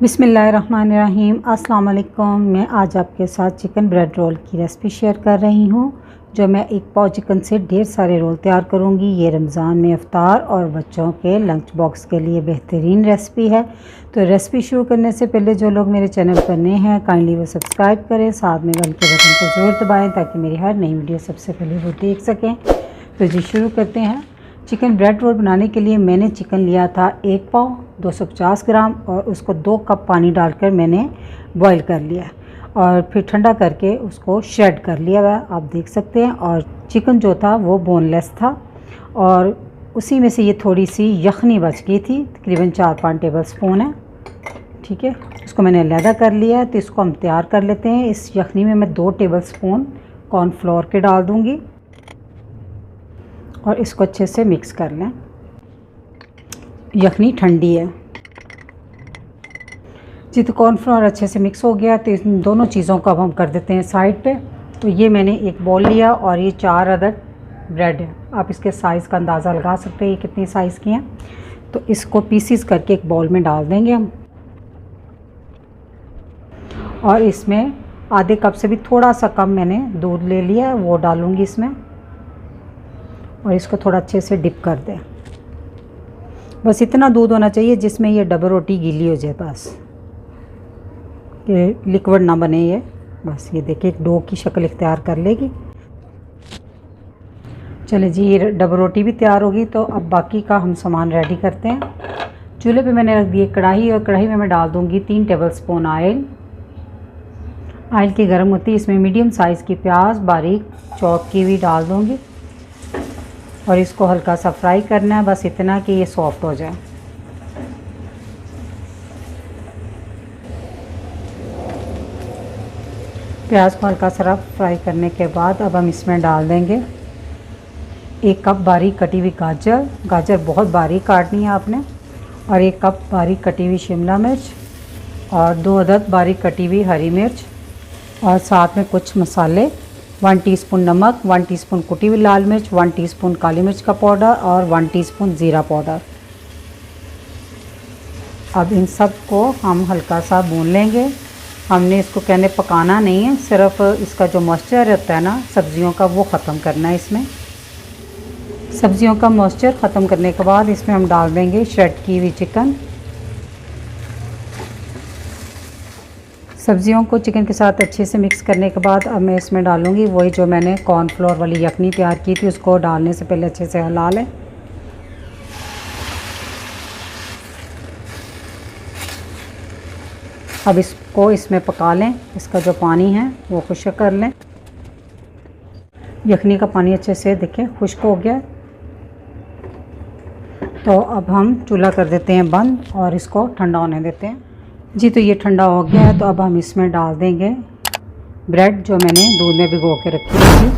बिस्मिल्लाहिर्रहमानिर्रहीम। अस्सलाम वालेकुम। मैं आज आपके साथ चिकन ब्रेड रोल की रेसिपी शेयर कर रही हूँ, जो मैं एक पाव चिकन से ढेर सारे रोल तैयार करूँगी। ये रमज़ान में इफ्तार और बच्चों के लंच बॉक्स के लिए बेहतरीन रेसिपी है। तो रेसिपी शुरू करने से पहले जो लोग मेरे चैनल पर नए हैं, काइंडली वो सब्सक्राइब करें, साथ में बेल के बटन को ज़रूर दबाएँ ताकि मेरी हर नई वीडियो सबसे पहले वो देख सकें। तो जी शुरू करते हैं। चिकन ब्रेड रोल बनाने के लिए मैंने चिकन लिया था 1 पाव 250 ग्राम और उसको 2 कप पानी डालकर मैंने बॉईल कर लिया और फिर ठंडा करके उसको श्रेड कर लिया हुआ आप देख सकते हैं। और चिकन जो था वो बोनलेस था और उसी में से ये थोड़ी सी यखनी बच गई थी, तकरीबन 4-5 टेबल स्पून है। ठीक है, इसको मैंने अलहदा कर लिया है। तो इसको हम तैयार कर लेते हैं। इस यखनी में मैं 2 टेबल स्पून कॉर्नफ्लोर के डाल दूँगी और इसको अच्छे से मिक्स कर लें। यखनी ठंडी है जी। तो कॉर्नफ्लोर अच्छे से मिक्स हो गया। तो इन दोनों चीज़ों को अब हम कर देते हैं साइड पे। तो ये मैंने एक बॉल लिया और ये 4 अदद ब्रेड है। आप इसके साइज़ का अंदाज़ा लगा सकते हैं ये कितनी साइज़ की हैं। तो इसको पीसीस करके एक बॉल में डाल देंगे हम और इसमें आधे कप से भी थोड़ा सा कम मैंने दूध ले लिया है, वो डालूँगी इसमें और इसको थोड़ा अच्छे से डिप कर दें। बस इतना दूध होना चाहिए जिसमें ये डबल रोटी गीली हो जाए, बस ये लिक्विड ना बने ये। बस ये देखिए एक डो की शक्ल इख्तियार कर लेगी। चले जी, ये डबल रोटी भी तैयार होगी। तो अब बाकी का हम सामान रेडी करते हैं। चूल्हे पे मैंने रख दी कढ़ाई और कढ़ाई में मैं डाल दूँगी 3 टेबल स्पून ऑयल। ऑयल की गर्म होती है, इसमें मीडियम साइज़ की प्याज बारीक चॉप की हुई डाल दूँगी और इसको हल्का सा फ्राई करना है, बस इतना कि ये सॉफ्ट हो जाए। प्याज को हल्का सा फ्राई करने के बाद अब हम इसमें डाल देंगे 1 कप बारीक कटी हुई गाजर। गाजर बहुत बारीक काटनी है आपने। और 1 कप बारीक कटी हुई शिमला मिर्च और 2 अदद बारीक कटी हुई हरी मिर्च और साथ में कुछ मसाले, 1 टीस्पून नमक, 1 टीस्पून कुटी हुई लाल मिर्च, 1 टीस्पून काली मिर्च का पाउडर और 1 टीस्पून ज़ीरा पाउडर। अब इन सब को हम हल्का सा भून लेंगे। हमने इसको कहने पकाना नहीं है, सिर्फ इसका जो मॉइस्चर रहता है ना सब्ज़ियों का, वो ख़त्म करना है इसमें। सब्ज़ियों का मॉइस्चर ख़त्म करने के बाद इसमें हम डाल देंगे श्रेड की हुई चिकन। सब्जियों को चिकन के साथ अच्छे से मिक्स करने के बाद अब मैं इसमें डालूँगी वही जो मैंने कॉर्नफ्लोर वाली यखनी तैयार की थी, उसको डालने से पहले अच्छे से हिला लें। अब इसको इसमें पका लें, इसका जो पानी है वो खुश्क कर लें। यखनी का पानी अच्छे से देखें खुश्क हो गया। तो अब हम चूल्हा कर देते हैं बंद और इसको ठंडा होने देते हैं जी। तो ये ठंडा हो गया है। तो अब हम इसमें डाल देंगे ब्रेड जो मैंने दूध में भिगो के रखी थी।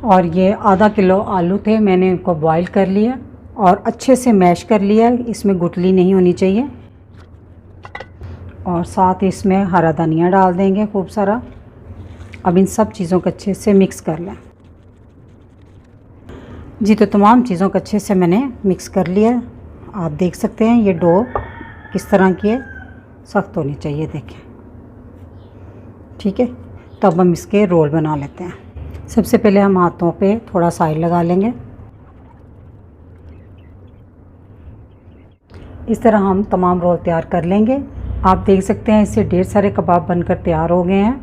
और ये आधा किलो आलू थे, मैंने इनको बॉईल कर लिया और अच्छे से मैश कर लिया। इसमें गुठली नहीं होनी चाहिए। और साथ इसमें हरा धनिया डाल देंगे खूब सारा। अब इन सब चीज़ों को अच्छे से मिक्स कर लें जी। तो तमाम चीज़ों को अच्छे से मैंने मिक्स कर लिया। आप देख सकते हैं ये डो किस तरह की है, सख्त होनी चाहिए, देखें। ठीक है, तो अब हम इसके रोल बना लेते हैं। सबसे पहले हम हाथों पे थोड़ा सा ऑयल लगा लेंगे। इस तरह हम तमाम रोल तैयार कर लेंगे। आप देख सकते हैं इससे ढेर सारे कबाब बनकर तैयार हो गए हैं।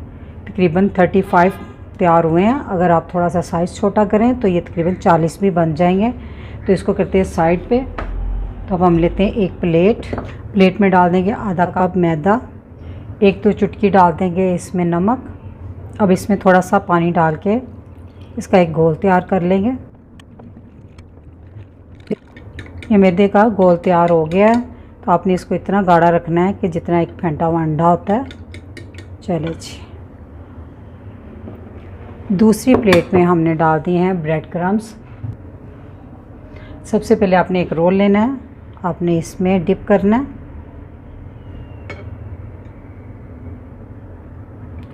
तकरीबन 35 तैयार हुए हैं। अगर आप थोड़ा सा साइज़ छोटा करें तो ये तकरीबन 40 भी बन जाएंगे। तो इसको करते हैं साइड पे। तो अब हम लेते हैं एक प्लेट में डाल देंगे आधा कप मैदा, 1-2 चुटकी डाल देंगे इसमें नमक। अब इसमें थोड़ा सा पानी डाल के इसका एक घोल तैयार कर लेंगे। ये मैदे का घोल तैयार हो गया है। तो आपने इसको इतना गाढ़ा रखना है कि जितना एक फेंटा हुआ अंडा होता है। चले जी, दूसरी प्लेट में हमने डाल दिए हैं ब्रेड क्रम्स। सबसे पहले आपने एक रोल लेना है, आपने इसमें डिप करना है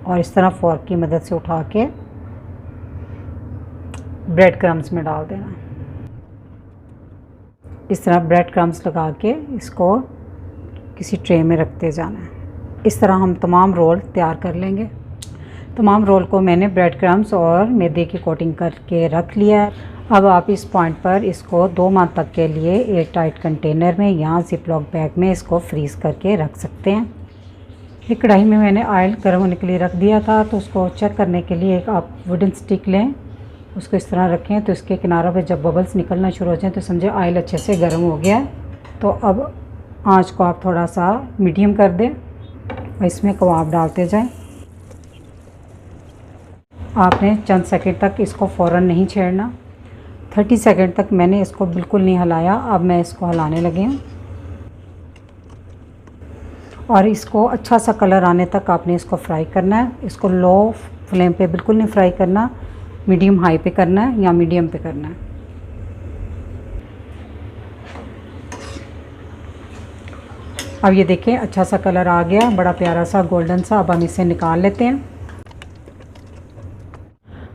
और इस तरह फोर्क की मदद से उठा के ब्रेड क्रम्स में डाल देना है। इस तरह ब्रेड क्रम्स लगा के इसको किसी ट्रे में रखते जाना है। इस तरह हम तमाम रोल तैयार कर लेंगे। तमाम रोल को मैंने ब्रेड क्रम्स और मैदे की कोटिंग करके रख लिया है। अब आप इस पॉइंट पर इसको 2 माह तक के लिए एयर टाइट कंटेनर में या जिपलॉक बैग में इसको फ्रीज़ करके रख सकते हैं। एक कढ़ाई में मैंने ऑयल गर्म होने के लिए रख दिया था, तो उसको चेक करने के लिए एक आप वुडन स्टिक लें, उसको इस तरह रखें तो इसके किनारों पे जब बबल्स निकलना शुरू हो जाएं तो समझे ऑयल अच्छे से गर्म हो गया है। तो अब आंच को आप थोड़ा सा मीडियम कर दें और इसमें कबाब डालते जाएं। आपने चंद सेकंड तक इसको फ़ौरन नहीं छेड़ना। 30 सेकंड तक मैंने इसको बिल्कुल नहीं हिलाया। अब मैं इसको हिलाने लगी हूँ और इसको अच्छा सा कलर आने तक आपने इसको फ्राई करना है। इसको लो फ्लेम पे बिल्कुल नहीं फ्राई करना, मीडियम हाई पे करना है या मीडियम पे करना है। अब ये देखें अच्छा सा कलर आ गया, बड़ा प्यारा सा गोल्डन सा। अब हम इसे निकाल लेते हैं।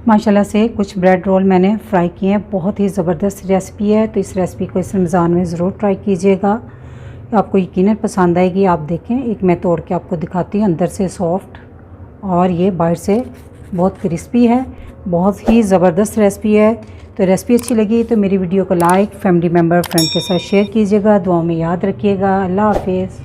माशाल्लाह से कुछ ब्रेड रोल मैंने फ्राई किए हैं। बहुत ही ज़बरदस्त रेसिपी है, तो इस रेसिपी को इस रमज़ान में ज़रूर ट्राई कीजिएगा, आपको यकीनन पसंद आएगी। आप देखें, एक मैं तोड़ के आपको दिखाती हूँ, अंदर से सॉफ्ट और ये बाहर से बहुत क्रिस्पी है। बहुत ही ज़बरदस्त रेसिपी है। तो रेसिपी अच्छी लगी तो मेरी वीडियो को लाइक, फैमिली मेम्बर, फ्रेंड के साथ शेयर कीजिएगा। दुआओं में याद रखिएगा। अल्लाह हाफिज़।